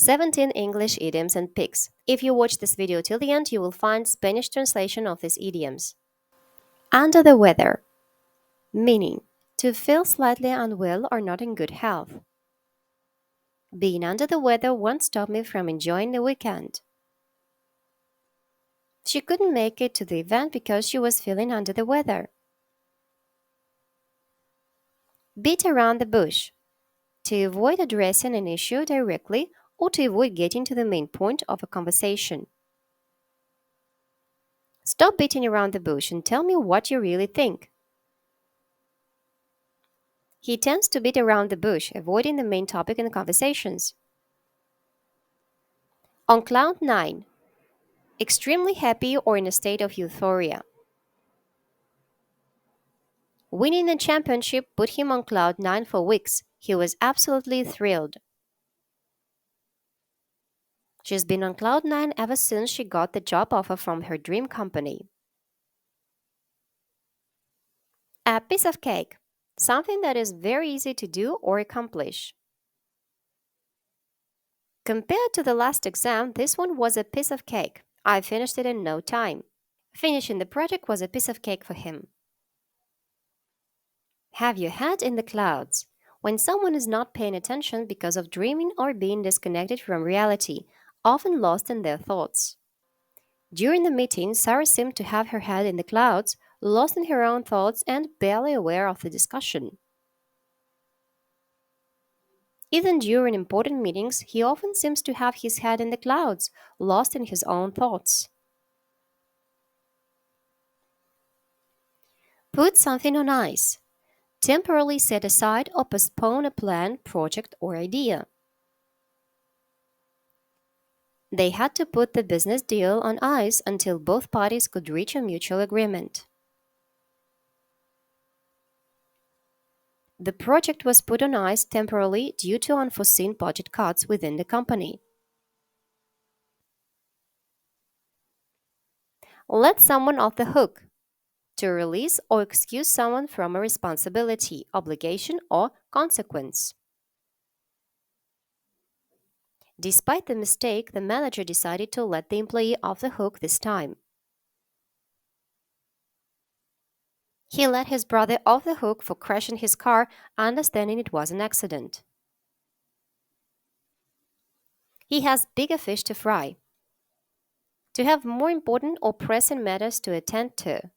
17 English idioms and pics. If you watch this video till the end, you will find Spanish translation of these idioms. Under the weather, meaning to feel slightly unwell or not in good health. Being under the weather won't stop me from enjoying the weekend. She couldn't make it to the event because she was feeling under the weather. Beat around the bush. To avoid addressing an issue directly or to avoid getting to the main point of a conversation. Stop beating around the bush and tell me what you really think. He tends to beat around the bush, avoiding the main topic in the conversations. On cloud 9. Extremely happy or in a state of euphoria. Winning the championship put him on cloud 9 for weeks. He was absolutely thrilled. She's been on cloud 9 ever since she got the job offer from her dream company. A piece of cake. Something that is very easy to do or accomplish. Compared to the last exam, this one was a piece of cake. I finished it in no time. Finishing the project was a piece of cake for him. Have you had in the clouds? When someone is not paying attention because of dreaming or being disconnected from reality, often lost in their thoughts. During the meeting, Sarah seemed to have her head in the clouds, lost in her own thoughts and barely aware of the discussion. Even during important meetings, he often seems to have his head in the clouds, lost in his own thoughts. Put something on ice. Temporarily set aside or postpone a plan, project, or idea. They had to put the business deal on ice until both parties could reach a mutual agreement. The project was put on ice temporarily due to unforeseen budget cuts within the company. Let someone off the hook. To release or excuse someone from a responsibility, obligation, or consequence. Despite the mistake, the manager decided to let the employee off the hook this time. He let his brother off the hook for crashing his car, understanding it was an accident. He has bigger fish to fry. To have more important or pressing matters to attend to.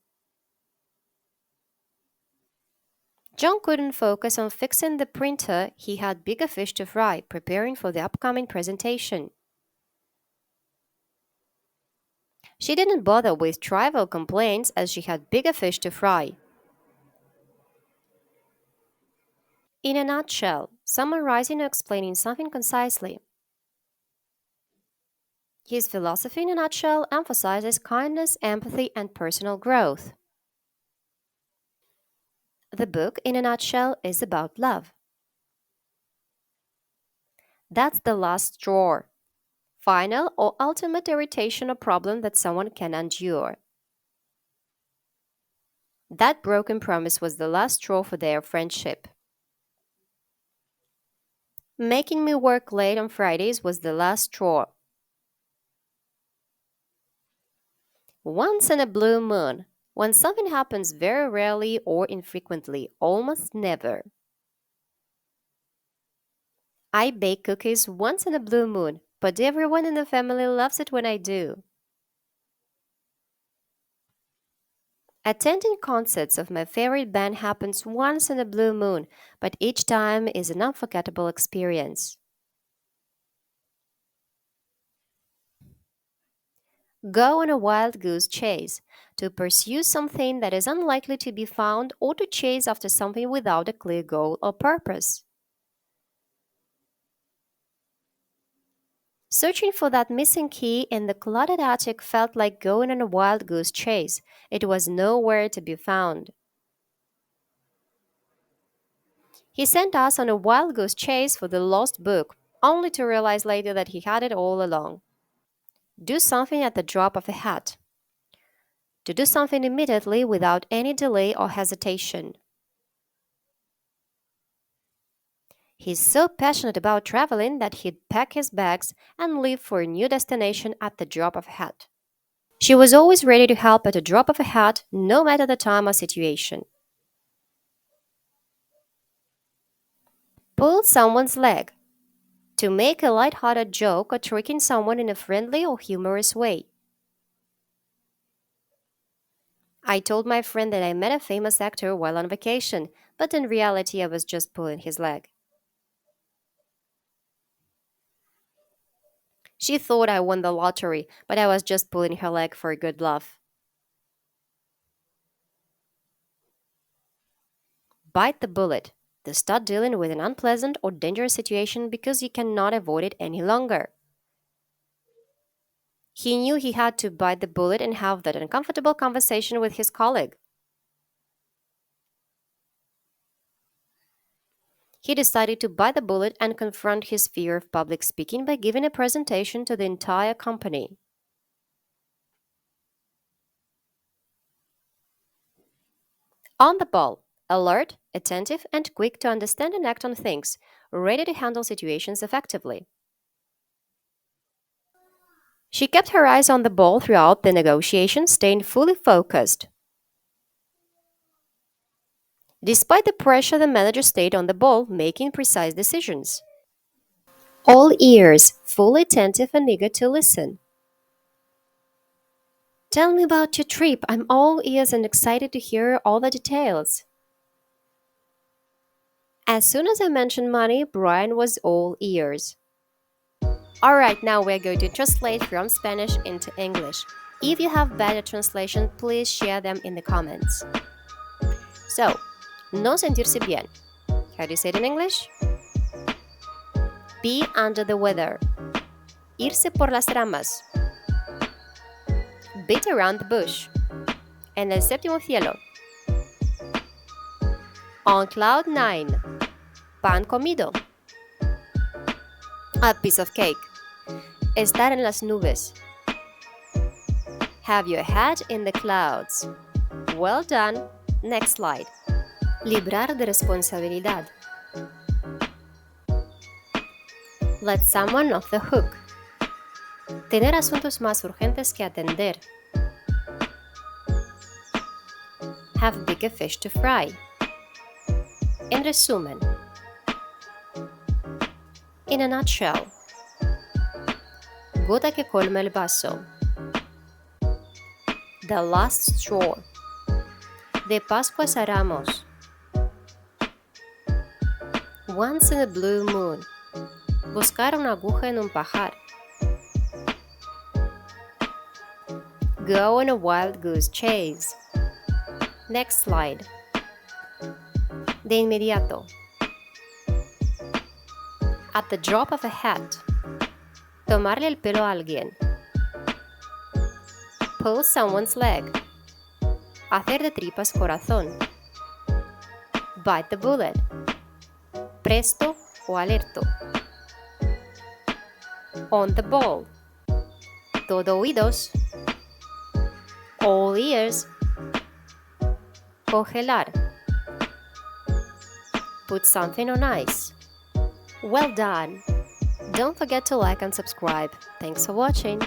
John couldn't focus on fixing the printer, he had bigger fish to fry, preparing for the upcoming presentation. She didn't bother with trivial complaints as she had bigger fish to fry. In a nutshell, summarizing or explaining something concisely. His philosophy in a nutshell emphasizes kindness, empathy, and personal growth. The book, in a nutshell, is about love. That's the last straw. Final or ultimate irritation or problem that someone can endure. That broken promise was the last straw for their friendship. Making me work late on Fridays was the last straw. Once in a blue moon, when something happens very rarely or infrequently, almost never. I bake cookies once in a blue moon, but everyone in the family loves it when I do. Attending concerts of my favorite band happens once in a blue moon, but each time is an unforgettable experience. Go on a wild goose chase, to pursue something that is unlikely to be found or to chase after something without a clear goal or purpose. Searching for that missing key in the cluttered attic felt like going on a wild goose chase. It was nowhere to be found. He sent us on a wild goose chase for the lost book, only to realize later that he had it all along. Do something at the drop of a hat. To do something immediately without any delay or hesitation. He's so passionate about traveling that he'd pack his bags and leave for a new destination at the drop of a hat. She was always ready to help at the drop of a hat, no matter the time or situation. Pull someone's leg. To make a light-hearted joke or tricking someone in a friendly or humorous way. I told my friend that I met a famous actor while on vacation, but in reality I was just pulling his leg. She thought I won the lottery, but I was just pulling her leg for a good laugh. Bite the bullet. To start dealing with an unpleasant or dangerous situation because you cannot avoid it any longer. He knew he had to bite the bullet and have that uncomfortable conversation with his colleague. He decided to bite the bullet and confront his fear of public speaking by giving a presentation to the entire company. On the ball, alert, attentive, and quick to understand and act on things, ready to handle situations effectively. She kept her eyes on the ball throughout the negotiation, staying fully focused. Despite the pressure, the manager stayed on the ball, making precise decisions. All ears, fully attentive and eager to listen. Tell me about your trip. I'm all ears and excited to hear all the details. As soon as I mentioned money, Brian was all ears. Alright, now we're going to translate from Spanish into English. If you have better translation, please share them in the comments. So, no sentirse bien. How do you say it in English? Be under the weather. Irse por las ramas. Beat around the bush. En el séptimo cielo. On cloud nine. Pan comido. A piece of cake. Estar en las nubes. Have your head in the clouds. Well done. Next slide. Librar de responsabilidad. Let someone off the hook. Tener asuntos más urgentes que atender. Have bigger fish to fry. En resumen. In a nutshell. Gota que colma el vaso. The last straw. De Pascuas a Ramos. Once in a blue moon. Buscar una aguja en un pajar. Go on a wild goose chase. Next slide. De inmediato. At the drop of a hat. Tomarle el pelo a alguien. Pull someone's leg. Hacer de tripas corazón. Bite the bullet. Presto o alerto. On the ball. Todo oídos. All ears. Congelar. Put something on ice. Well done! Don't forget to like and subscribe. Thanks for watching.